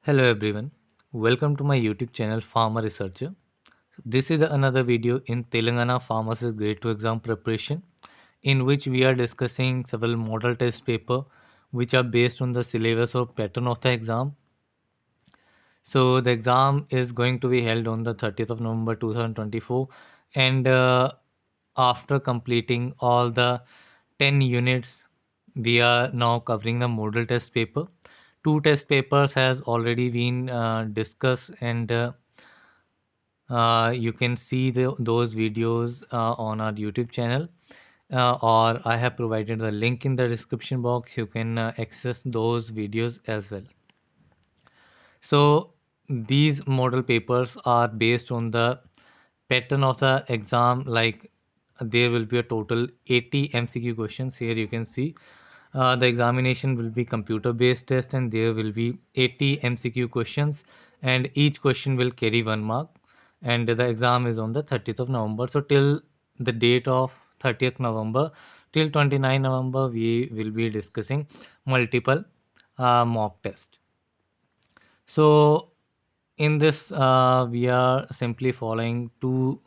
Hello everyone, welcome to my YouTube channel Pharma Researcher. This is another video in Telangana Pharmacist Grade-II exam preparation in which we are discussing several model test paper which are based on the syllabus or pattern of the exam. So the exam is going to be held on the 30th of November 2024 and after completing all the 10 units we are now covering the model test paper. Two test papers has already been discussed and you can see those videos on our YouTube channel or I have provided the link in the description box. You can access those videos as well. So these model papers are based on the pattern of the exam. Like there will be a total 80 MCQ questions. Here you can see the examination will be computer based test and there will be 80 MCQ questions and each question will carry 1 mark, and the exam is on the 30th of November. So till the date of 30th November till 29 November we will be discussing multiple mock test. So in this we are simply following two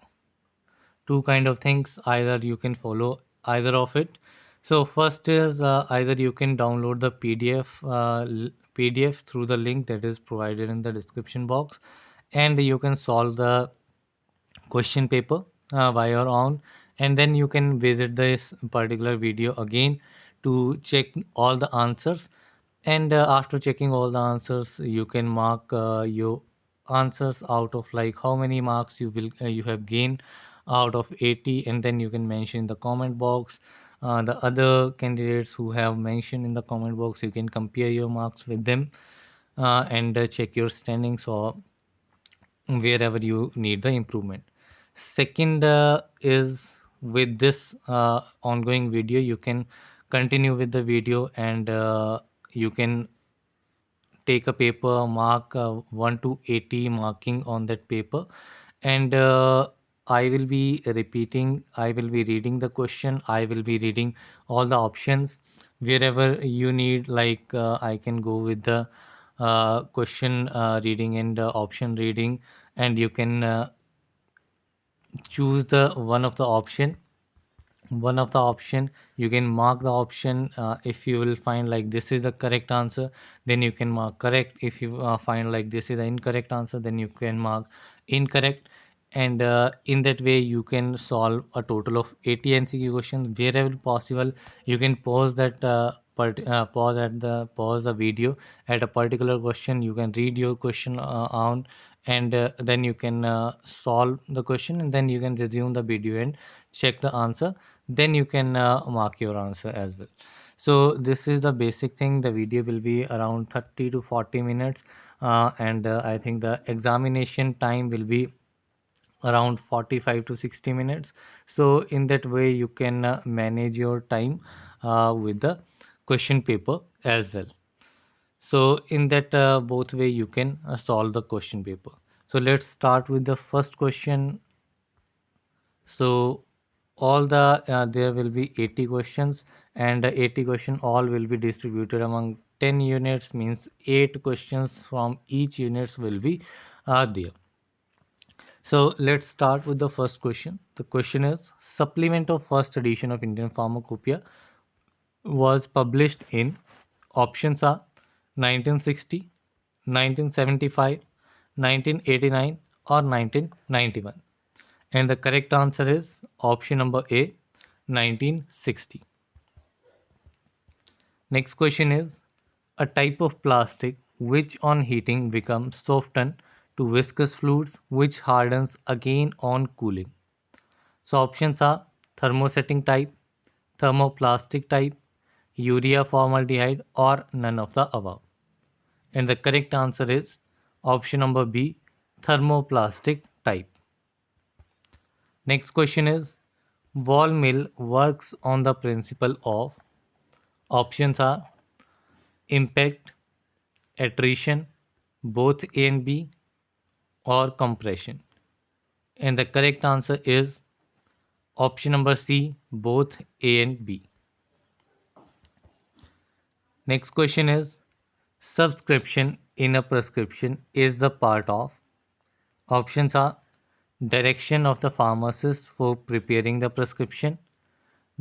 kind of things. Either you can follow either of it. So first is either you can download the PDF through the link that is provided in the description box, and you can solve the question paper by your own, and then you can visit this particular video again to check all the answers, and after checking all the answers you can mark your answers out of like how many marks you have gained out of 80, and then you can mention in the comment box the other candidates who have mentioned in the comment box. You can compare your marks with them and check your standings or wherever you need the improvement. Second is with this ongoing video you can continue with the video, and you can take a paper, mark 1 to 80 marking on that paper, and I will be repeating, I will be reading the question, I will be reading all the options. Wherever you need, like I can go with the question reading and option reading, and you can choose the one of the option. You can mark the option. If you will find like this is the correct answer, then you can mark correct. If you find like this is the incorrect answer, then you can mark incorrect, and in that way you can solve a total of 80 NCQ questions. Wherever possible you can pause that pause the video at a particular question. You can read your question on, and then you can solve the question, and then you can resume the video and check the answer. Then you can mark your answer as well. So this is the basic thing. The video will be around 30 to 40 minutes, and I think the examination time will be around 45 to 60 minutes. So in that way you can manage your time with the question paper as well. So in that both way you can solve the question paper. So let's start with the first question. So all the there will be 80 questions, and 80 question all will be distributed among 10 units, means 8 questions from each units will be there. So let's start with the first question. The question is, supplement of first edition of Indian Pharmacopoeia was published in, options are 1960, 1975, 1989 or 1991, and the correct answer is option number A, 1960. Next question is, a type of plastic which on heating becomes softened to viscous fluids which hardens again on cooling. So options are thermosetting type, thermoplastic type, urea formaldehyde or none of the above. And the correct answer is option number B, thermoplastic type. Next question is, wall mill works on the principle of, options are impact, attrition, both A and B, or compression. And the correct answer is option number C, both A and B. Next question is, Subscription in a prescription is the part of. Options are direction of the pharmacist for preparing the prescription,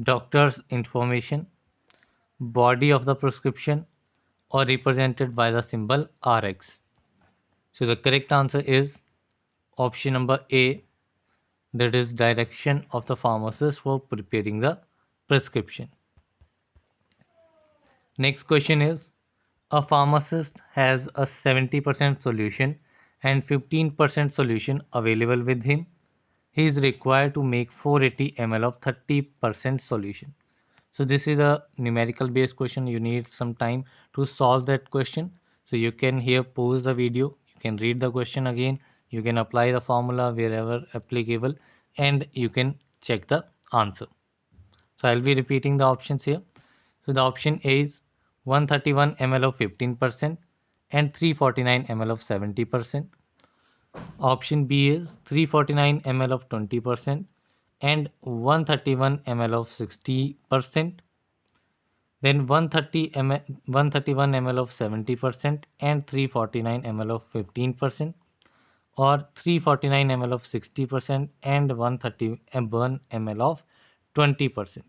doctor's information, body of the prescription, or represented by the symbol RX. So the correct answer is option number A, that is direction of the pharmacist for preparing the prescription. Next question is, a pharmacist has a 70% solution and 15% solution available with him. He is required to make 480 ml of 30% solution. So this is a numerical based question. You need some time to solve that question. So you can here pause the video, you can read the question again, you can apply the formula wherever applicable, and you can check the answer. So I'll be repeating the options here. So the option A is 131 ml of 15% and 349 ml of 70%. Option B is 349 ml of 20% and 131 ml of 60%. Then 131 ml of 70% and 349 ml of 15%, or 349 ml of 60% and 131 ml of 20%.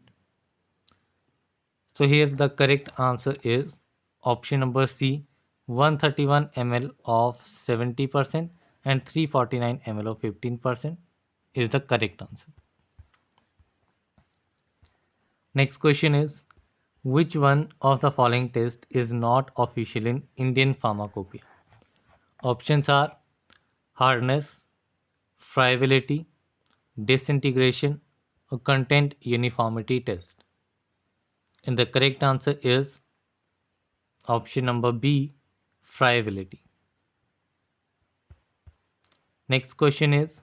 So here the correct answer is option number C, 131 ml of 70% and 349 ml of 15% is the correct answer. Next question is, which one of the following test is not official in Indian pharmacopoeia? Options are hardness, friability, disintegration, or content uniformity test. And the correct answer is option number B, friability. Next question is,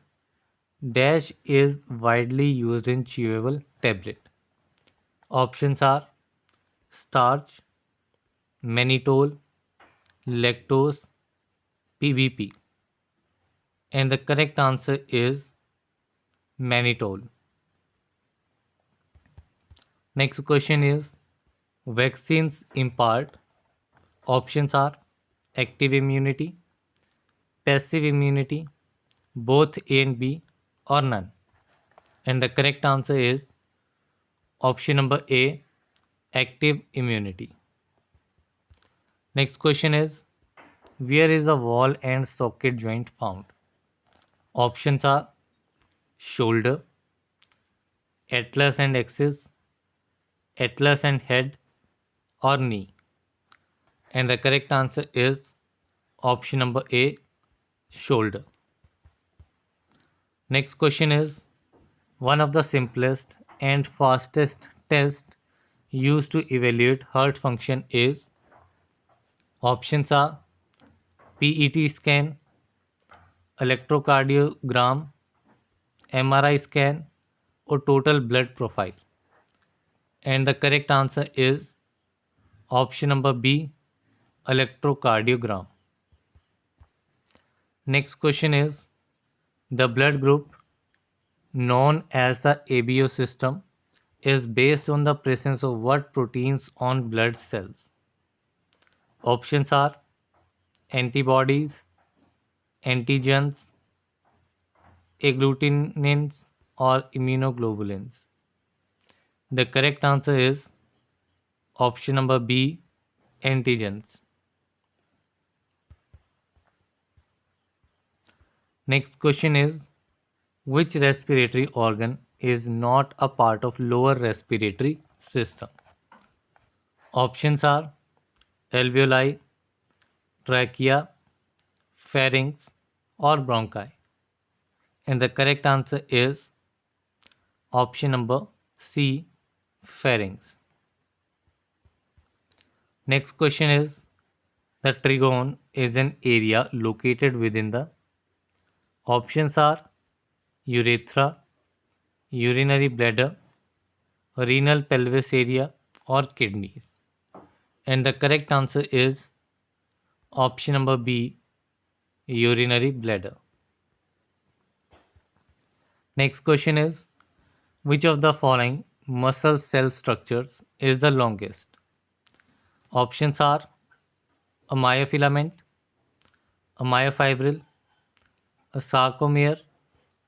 dash is widely used in chewable tablet. Options are starch, mannitol, lactose, PVP. And the correct answer is mannitol. Next question is, vaccines impart. Options are active immunity, passive immunity, both A and B, or none. And the correct answer is option number A, active immunity. Next question is, where is the wall and socket joint found? Options are shoulder, atlas and axis, atlas and head, or knee. And the correct answer is option number A, shoulder. Next question is, one of the simplest and fastest tests used to evaluate heart function is. Options are PET scan, electrocardiogram, MRI scan, or total blood profile. And the correct answer is option number B, electrocardiogram. Next question is, the blood group known as the ABO system is based on the presence of what proteins on blood cells? Options are antibodies, antigens, agglutinins, or immunoglobulins. The correct answer is option number B, antigens. Next question is, which respiratory organ is not a part of lower respiratory system? Options are alveoli, trachea, pharynx, or bronchi. And the correct answer is option number C, pharynx. Next question is, the trigone is an area located within the. Options are urethra, urinary bladder, renal pelvis area, or kidneys. And the correct answer is option number B, urinary bladder. Next question is, which of the following muscle cell structures is the longest? Options are a myofilament, a myofibril, a sarcomere,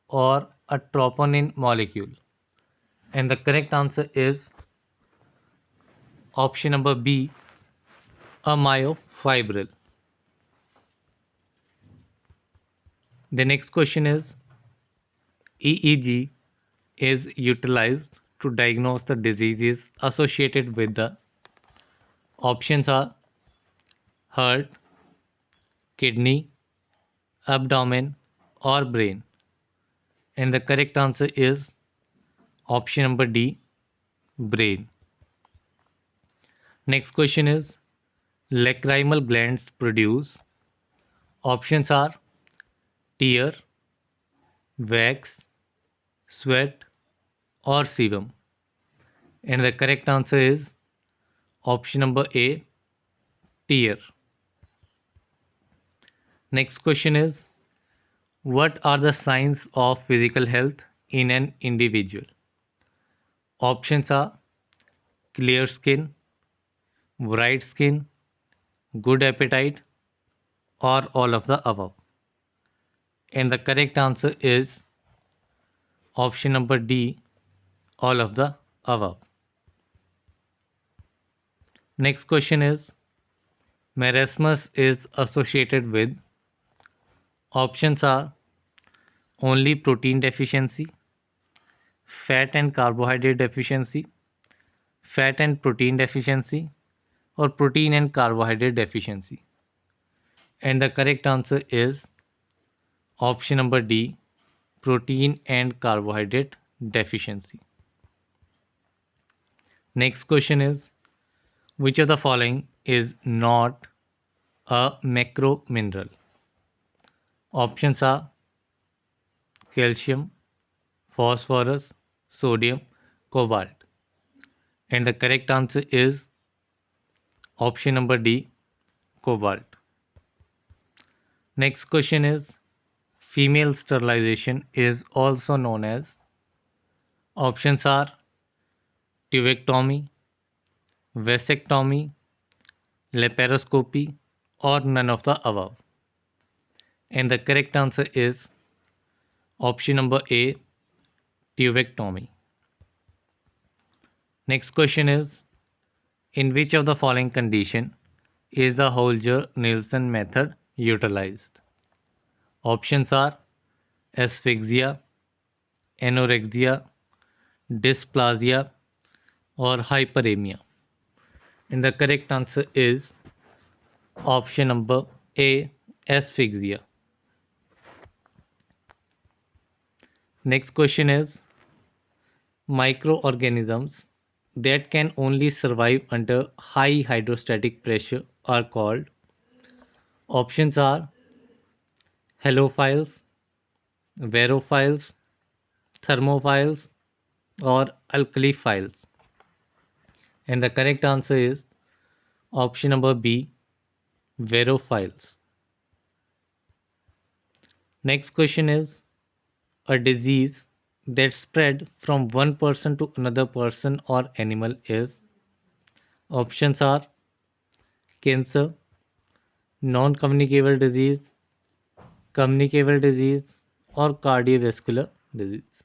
or a troponin molecule? And the correct answer is option number B, a myofibril. The next question is EEG is utilized to diagnose the diseases associated with the options are heart, kidney, abdomen, or brain. And the correct answer is option number D, brain. Next question is lacrimal glands produce. Options are tear, wax, sweat, or sebum. And the correct answer is option number A, tear. Next question is what are the signs of physical health in an individual? Options are clear skin, bright skin, good appetite, or all of the above. And the correct answer is option number D, all of the above. Next question is marasmus is associated with. Options are only protein deficiency, fat and carbohydrate deficiency, fat and protein deficiency, or protein and carbohydrate deficiency. And the correct answer is option number D, protein and carbohydrate deficiency. Next question is which of the following is not a macro mineral? Options are calcium, phosphorus, sodium, cobalt. And the correct answer is option number D, cobalt. Next question is female sterilization is also known as. Options are tubectomy, vasectomy, laparoscopy, or none of the above. And the correct answer is option number A, tubectomy. Next question is in which of the following condition is the Holger-Nielsen method utilized? Options are asphyxia, anorexia, dysplasia, or hyperemia. And the correct answer is option number A, asphyxia. Next question is microorganisms that can only survive under high hydrostatic pressure are called. Options are halophiles, verophiles, thermophiles, or alkaliphiles. And the correct answer is option number B, verophiles. Next question is a disease that spread from one person to another person or animal is. Options are cancer, non-communicable disease, communicable disease, or cardiovascular disease.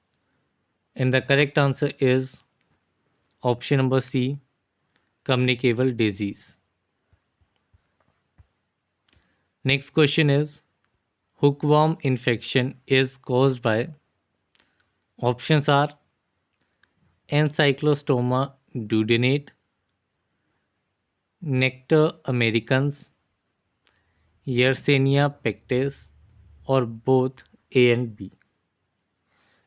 And the correct answer is option number C, communicable disease. Next question is hookworm infection is caused by. Options are Ancylostoma duodenate, Nectar americans, Yersinia pectus, or both A and B.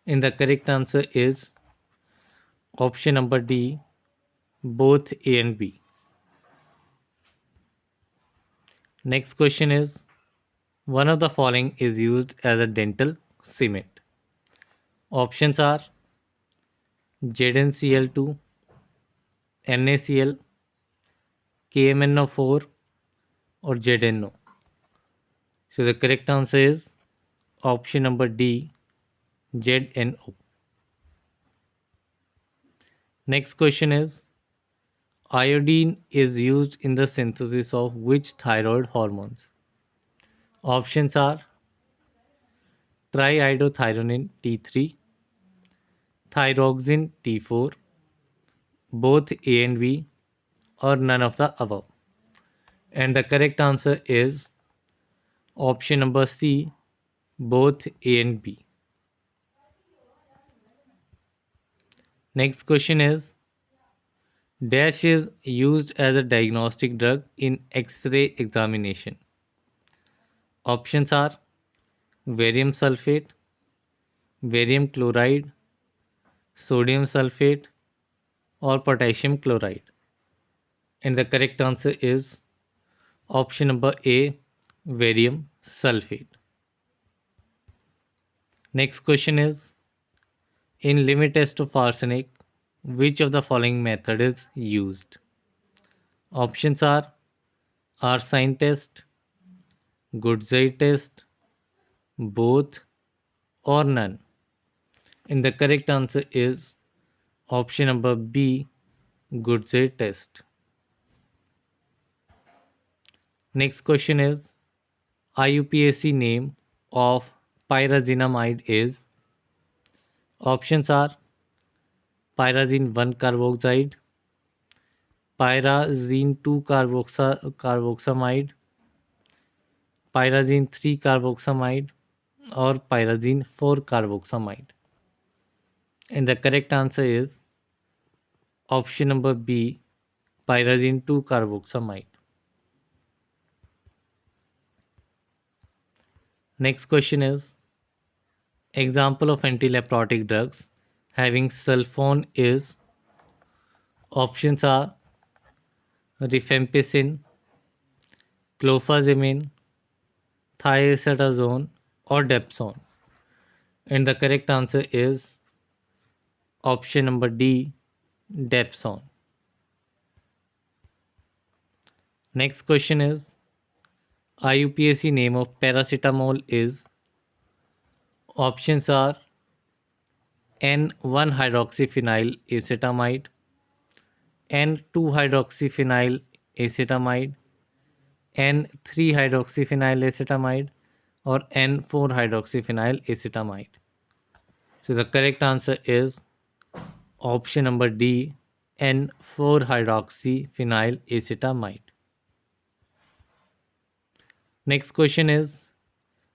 And the correct answer is option number D, both A and B. Next question is one of the following is used as a dental cement. Options are ZnCl2, NaCl, KMnO4, or ZnO. So the correct answer is option number D, ZnO. Next question is Iodine is used in the synthesis of which thyroid hormones? Options are triiodothyronine T3, thyroxine T4, both A and B, or none of the above. And the correct answer is option number C, both A and B. Next question is dash is used as a diagnostic drug in X-ray examination. Options are barium sulfate, barium chloride, sodium sulfate, or potassium chloride. And the correct answer is option number A, barium sulfate. Next question is in limit test of arsenic, which of the following method is used? Options are arsine test, Goodside test, both, or none. And the correct answer is option number B, Goodside test. Next question is IUPAC name of pyrazinamide is. Options are pyrazine 1 carboxide, pyrazine 2 carboxamide, pyrazine 3 carboxamide, or pyrazine 4 carboxamide. And the correct answer is option number B, pyrazine 2 carboxamide. Next question is example of antileprotic drugs having sulfone is. Options are rifampicin, clofazimine, thiacetazone, or dapsone. And the correct answer is option number D, dapsone. Next question is IUPAC name of paracetamol is. Options are N1 hydroxyphenyl acetamide, N2 hydroxyphenyl acetamide, N3 hydroxyphenyl acetamide, or N4 hydroxyphenyl acetamide. So the correct answer is option number D, N4 hydroxyphenyl acetamide. Next question is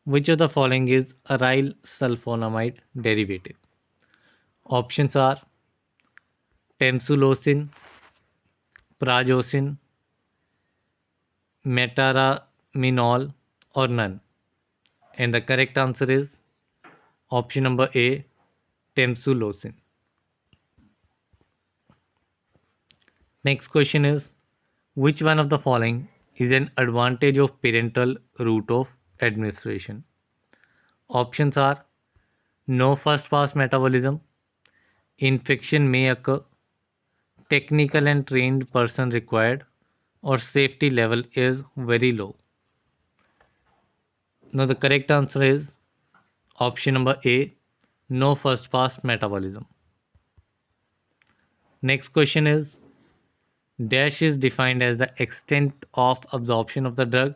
which of the following is aryl sulfonamide derivative? Options are tamsulosin, prazosin, metaraminol, or none. And the correct answer is option number A, tamsulosin. Next question is which one of the following is an advantage of parental route of administration? Options are no first pass metabolism, infection may occur, technical and trained person required, or safety level is very low. Now the correct answer is option number A, no first pass metabolism. Next question is dash is defined as the extent of absorption of the drug,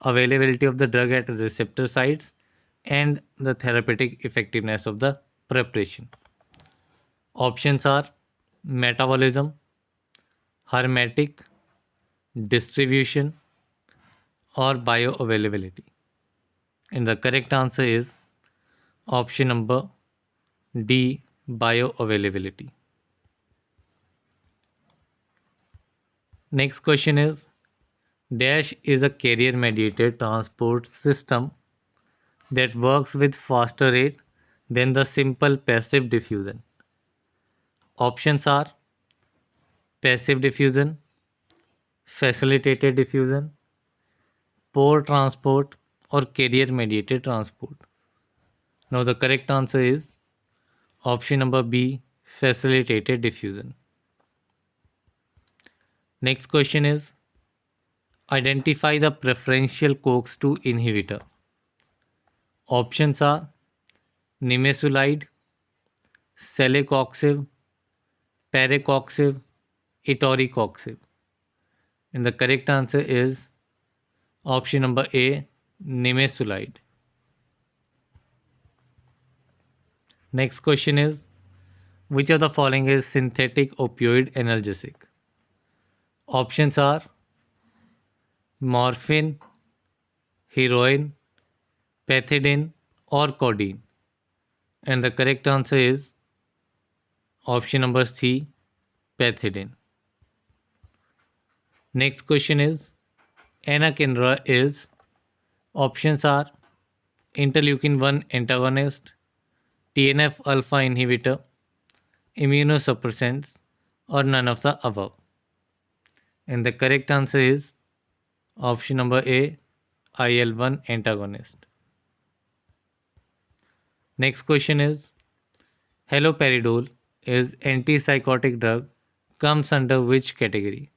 availability of the drug at receptor sites, and the therapeutic effectiveness of the preparation. Options are metabolism, hermetic, distribution, or bioavailability. And the correct answer is option number D, bioavailability. Next question is dash is a carrier mediated transport system that works with faster rate than the simple passive diffusion. Options are passive diffusion, facilitated diffusion, pore transport, or carrier mediated transport. Now the correct answer is option number B, facilitated diffusion. Next question is identify the preferential COX-2 inhibitor. Options are nimesulide, celecoxib, parecoxib, etoricoxib. And the correct answer is option number A, nimesulide. Next question is, which of the following is synthetic opioid analgesic? Options are morphine, heroin, pethidine, or codeine. And the correct answer is option number C, pethidine. Next question is, anakinra is, options are interleukin 1 antagonist, TNF alpha inhibitor, immunosuppressants, or none of the above. And the correct answer is option number A, IL-1 antagonist. Next question is, haloperidol is antipsychotic drug comes under which category?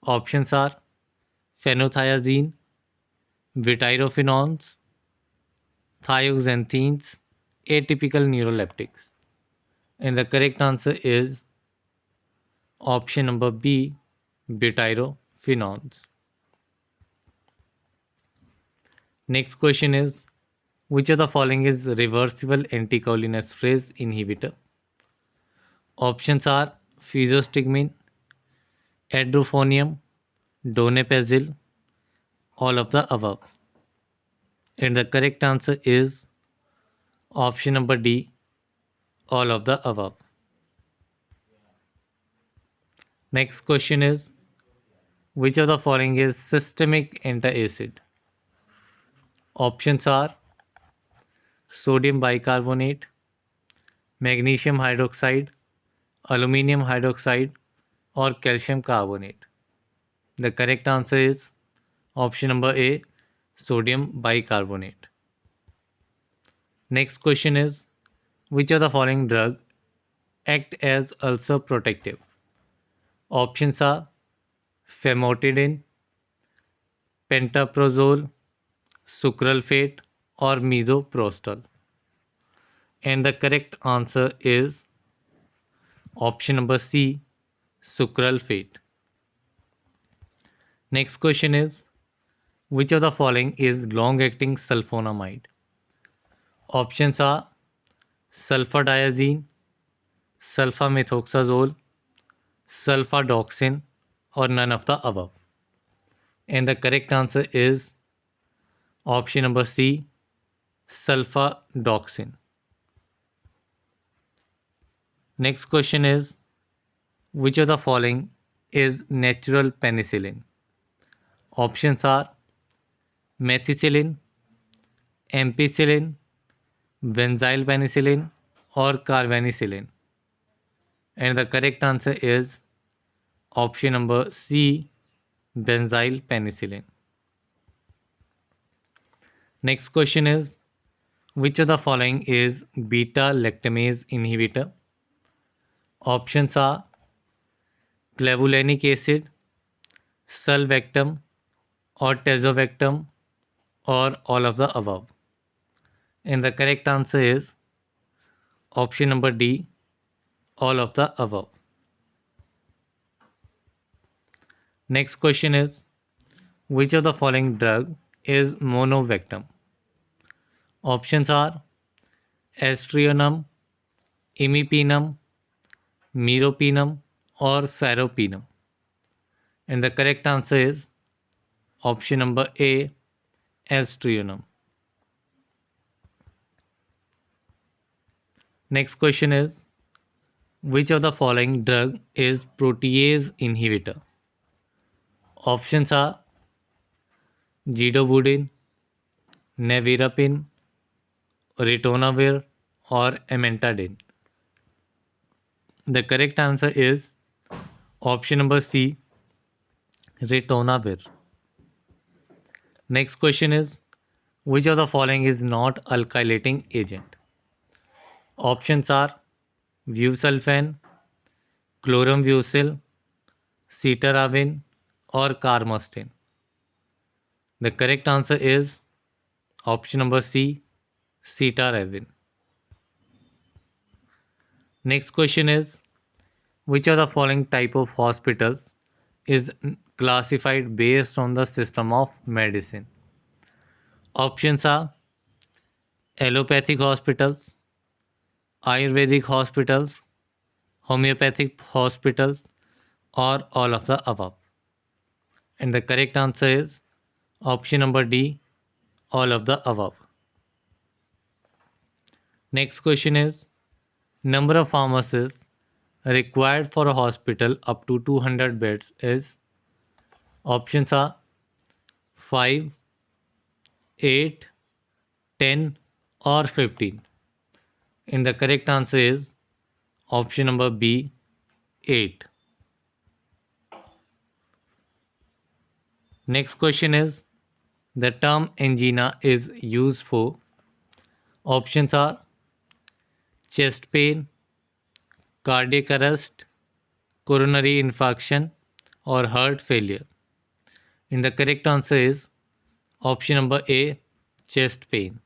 Options are phenothiazine, butyrophenones, thioxanthines, atypical neuroleptics. And the correct answer is option number B, butyrophenones. Next question is, which of the following is reversible anticholinesterase inhibitor? Options are physostigmine, adrophonium, donepezil, all of the above. And the correct answer is option number D, all of the above. Next question is, which of the following is systemic antacid? Options are sodium bicarbonate, magnesium hydroxide, aluminum hydroxide, or calcium carbonate. The correct answer is option number A, sodium bicarbonate. Next question is, which of the following drug act as ulcer protective? Options are famotidine, pantoprazole, sucralfate, or misoprostol. And the correct answer is option number C, sucralfate. Next question is, which of the following is long-acting sulfonamide? Options are sulfadiazine, sulfamethoxazole, sulfadoxine, or none of the above. And the correct answer is option number C, sulfadoxine. Next question is, which of the following is natural penicillin? Options are methicillin, ampicillin, benzyl penicillin, or carbanicillin. And the correct answer is option number C, benzyl penicillin. Next question is, which of the following is beta lactamase inhibitor? Options are clavulanic acid, sulvectum, or tazobactam, or all of the above. And the correct answer is option number D, all of the above. Next question is, which of the following drug is monovectum? Options are aztreonam, imipenem, meropenem, or ferropenem. And the correct answer is option number A, aztreonam. Next question is, which of the following drug is protease inhibitor? Options are zidovudin, nevirapine, ritonavir, or amantadine. The correct answer is option number C, ritonavir. Next question is, which of the following is not alkylating agent? Options are busulfan, chlorambucil, cetirizine, or carmustine. The correct answer is option number C, cetirizine. Next question is, Which of the following type of hospitals is classified based on the system of medicine? Options are allopathic hospitals, Ayurvedic hospitals, homeopathic hospitals, or all of the above. And the correct answer is option number D, all of the above. Next question is number of pharmacists required for a hospital up to 200 beds is options are 5, 8, 10, or 15. And the correct answer is option number B, 8. Next question is the term angina is used for options are chest pain, cardiac arrest, coronary infarction, or heart failure. And the correct answer is option number A, chest pain.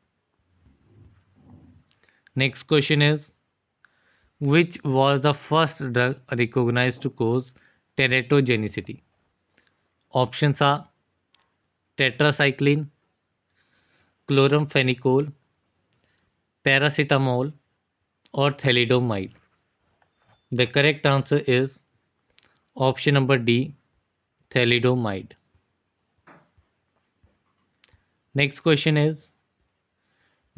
Next question is which was the first drug recognized to cause teratogenicity? Options are tetracycline, chloramphenicol, paracetamol, or thalidomide. The correct answer is option number D, thalidomide. Next question is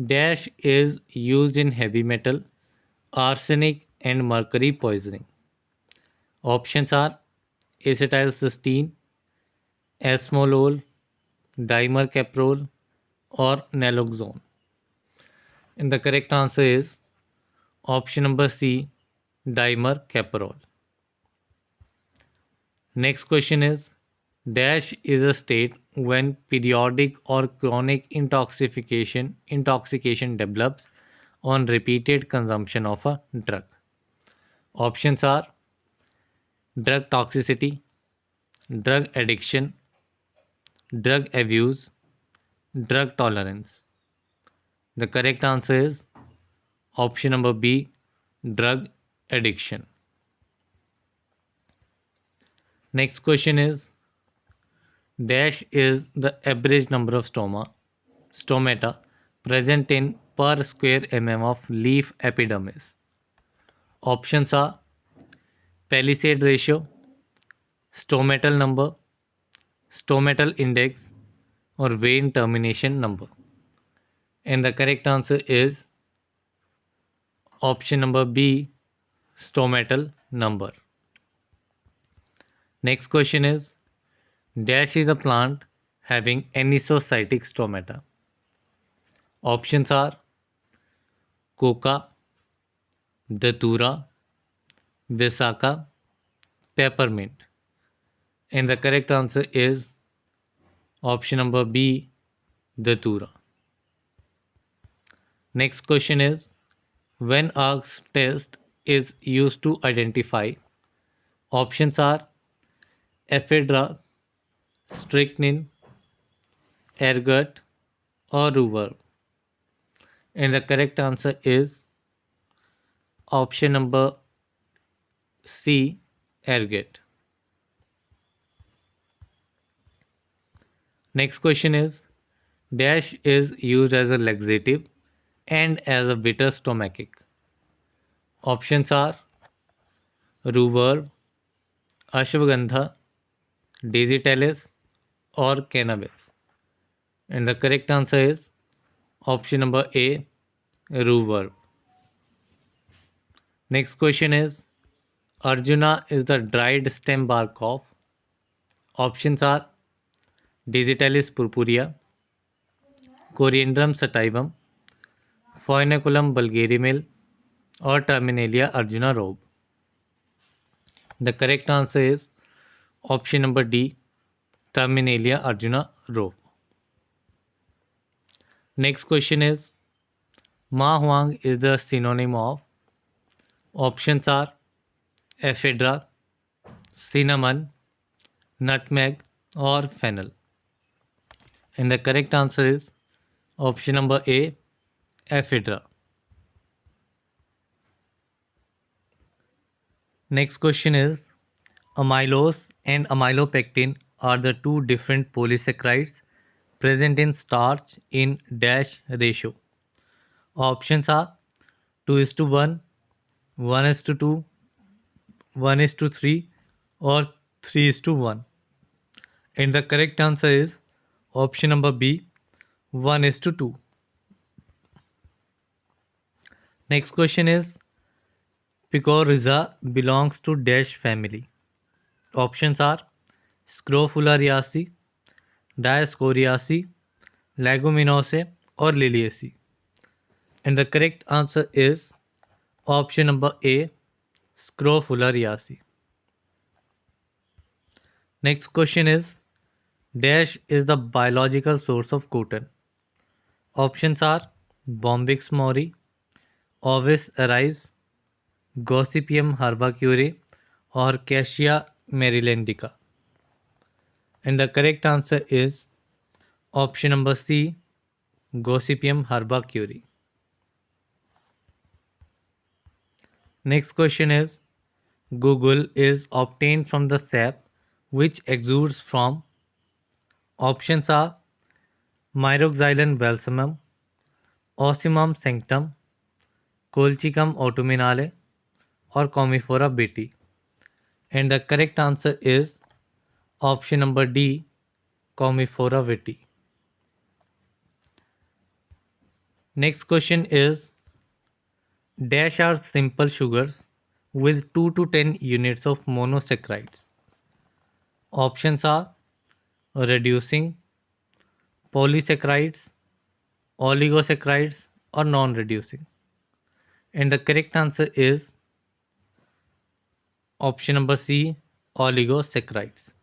dash is used in heavy metal, arsenic, and mercury poisoning. Options are acetylcysteine, esmolol, dimercaprol, or naloxone. And the correct answer is option number C, dimercaprol. Next question is dash is a state when periodic or chronic intoxication develops on repeated consumption of a drug. Options are drug toxicity, drug addiction, drug abuse, drug tolerance. The correct answer is option number B, drug addiction. Next question is dash is the average number of stomata present in per square mm of leaf epidermis. Options are Palisade ratio, stomatal number, stomatal index, or vein termination number. And the correct answer is option number B, stomatal number. Next question is dash is a plant having anisocytic stomata. Options are coca, datura, visaka, peppermint. And the correct answer is option number B, datura. Next question is when ARCS test is used to identify. Options are ephedra, strychnine, ergot, or ruver. And the correct answer is option number C, ergot. Next question is dash is used as a laxative and as a bitter stomachic. Options are ruver, ashwagandha, digitalis, or cannabis. And the correct answer is option number A, ruver. Next question is Arjuna is the dried stem bark of. Options are Digitalis purpurea, Coriandrum sativum, Phoenaculum vulgarimel, or Terminalia arjuna robe. The correct answer is option number D, Terminalia arjuna robe. Next question is Ma Huang is the synonym of. Options are ephedra, cinnamon, nutmeg, or fennel. And the correct answer is option number A, ephedra. Next question is, amylose and amylopectin are the two different polysaccharides present in starch in dash ratio. Options are 2 is to 1, 1 is to 2, 1 is to 3, or 3 is to 1. And the correct answer is option number B, 1 is to 2. Next question is, Picorrhiza belongs to dash family. Options are Scrofulariaceae, Dioscoriaceae, Leguminosae, or Liliaceae. And the correct answer is option number A, Scrofulariaceae. Next question is, dash is the biological source of cotton. Options are Bombyx mori, Ovis aries, Gossypium herbaceae, or Cassia marylandica. And the correct answer is option number C, Gossypium herbaceae. Next question is, Google is obtained from the sap which exudes from. Options are Myroxylon balsamum, Ocimum sanctum, Colchicum autumnale, or Commiphora beatei. And the correct answer is option number D, Commiphora beatei. Next question is, dash are simple sugars with 2 to 10 units of monosaccharides. Options are reducing, polysaccharides, oligosaccharides, or non-reducing. And the correct answer is option number C, oligosaccharides.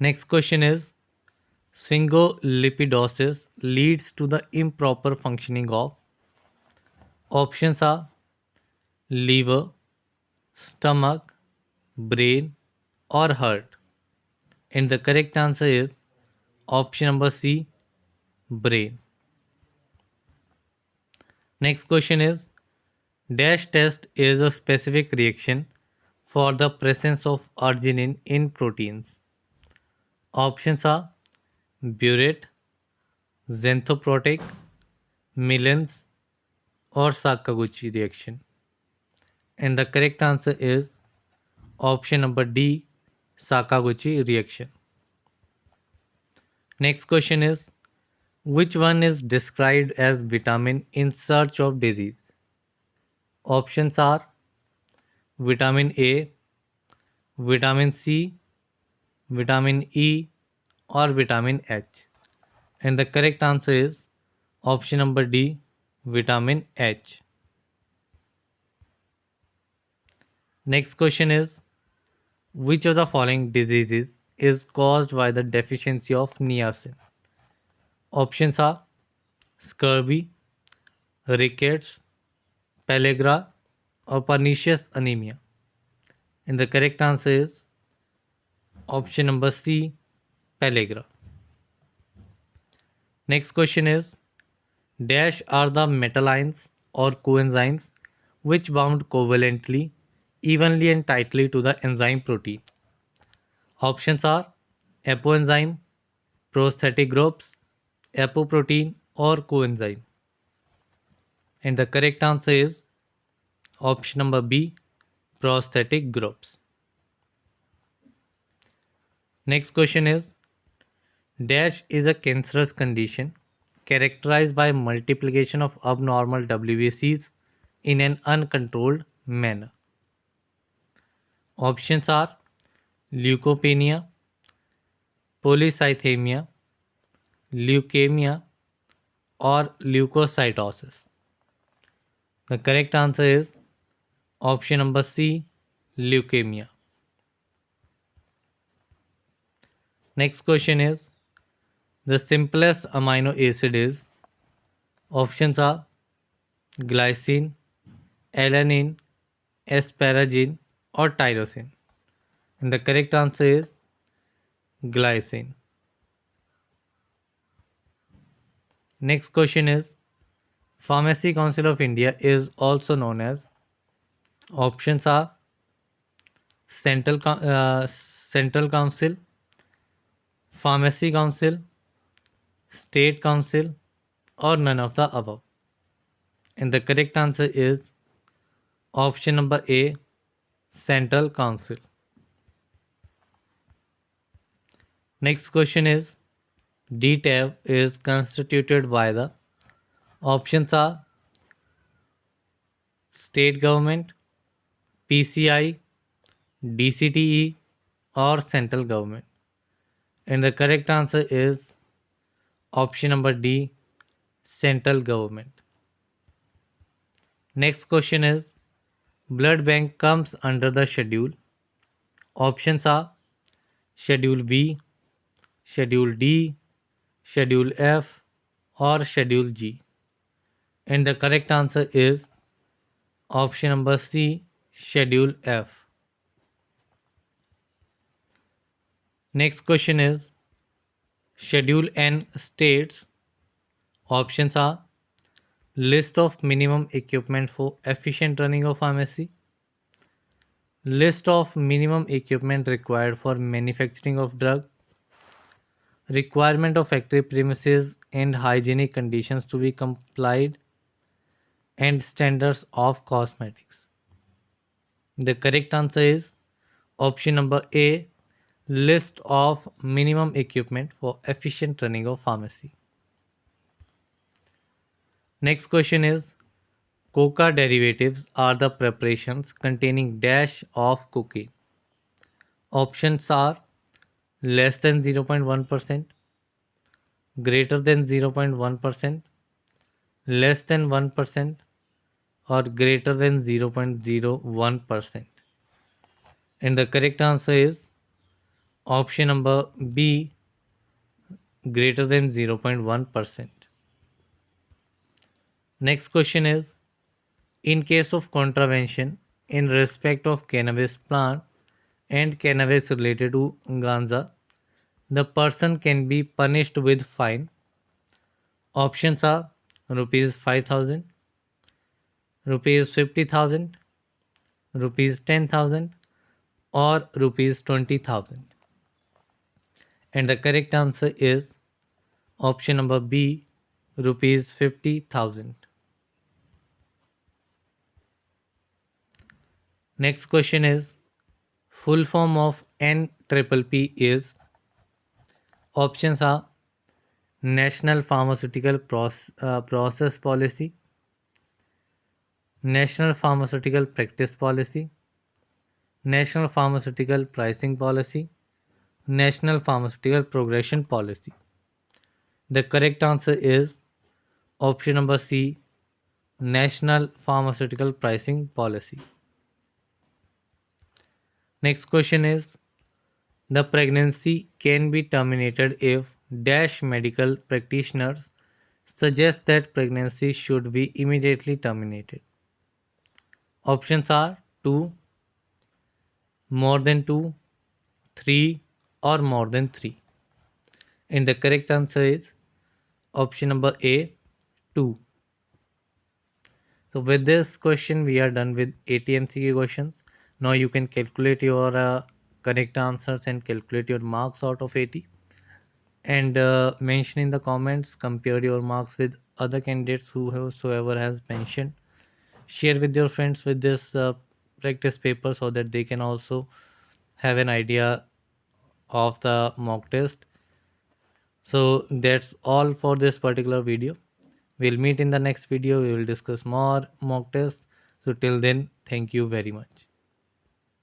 Next question is, sphingolipidosis leads to the improper functioning of. Options are liver, stomach, brain, or heart. And the correct answer is option number C, brain. Next question is, dash test is a specific reaction for the presence of arginine in proteins. Options are burette, xanthoprotic, Millen's, or Sakaguchi reaction. And the correct answer is option number D, Sakaguchi reaction. Next question is, which one is described as vitamin in search of disease? Options are vitamin A, vitamin C, vitamin E, or vitamin H. And the correct answer is option number D, vitamin H. Next question is, which of the following diseases is caused by the deficiency of niacin? Options are scurvy, rickets, pellagra, or pernicious anemia. And the correct answer is option number C, pellagra. Next question is, dash are the metallines or coenzymes which bound covalently, evenly and tightly to the enzyme protein. Options are apoenzyme, prosthetic groups, apoprotein, or coenzyme. And the correct answer is option number B, prosthetic groups. Next question is, dash is a cancerous condition characterized by multiplication of abnormal WBCs in an uncontrolled manner. Options are leukopenia, polycythemia, leukemia, or leukocytosis. The correct answer is option number C, leukemia. Next question is, the simplest amino acid is. Options are glycine, alanine, asparagine, or tyrosine. And the correct answer is glycine. Next question is, Pharmacy Council of India is also known as. Options are Central Council, Pharmacy Council, State Council, or none of the above. And the correct answer is option number A, Central Council. Next question is DTAB is constituted by the options are state government, PCI, DCTE, or central government. And the correct answer is option number D, central government. Next question is blood bank comes under the schedule. Options are Schedule B, Schedule D, Schedule F, or Schedule G. And the correct answer is option number C, Schedule F. Next question is Schedule N states options are list of minimum equipment for efficient running of pharmacy, list of minimum equipment required for manufacturing of drug, requirement of factory premises and hygienic conditions to be complied, and standards of cosmetics. The correct answer is option number A, list of minimum equipment for efficient running of pharmacy. Next question is coca derivatives are the preparations containing dash of cocaine. Options are less than 0.1%, greater than 0.1%, less than 1%, or greater than 0.01%. And the correct answer is option number B, greater than 0.1%. Next question is in case of contravention in respect of cannabis plant and cannabis related to ganja, the person can be punished with fine. Options are rupees 5,000, rupees 50,000, rupees 10,000, or rupees 20,000. And the correct answer is option number B, rupees 50,000. Next question is full form of NPPP is options are National Pharmaceutical Process Policy, National Pharmaceutical Practice Policy, National Pharmaceutical Pricing Policy, National Pharmaceutical Progression Policy. The correct answer is option number C, National Pharmaceutical Pricing Policy. Next question is the pregnancy can be terminated if dash medical practitioners suggest that pregnancy should be immediately terminated. Options are 2, more than 2, 3, or more than 3. And the correct answer is option number A, 2. So with this question we are done with 80 MCQ questions. Now you can calculate your correct answers and calculate your marks out of 80. And mention in the comments, compare your marks with other candidates whosoever has mentioned. Share with your friends with this practice paper so that they can also have an idea of the mock test. So that's all for this particular video. We'll meet in the next video. We will discuss more mock tests. So till then, thank you very much.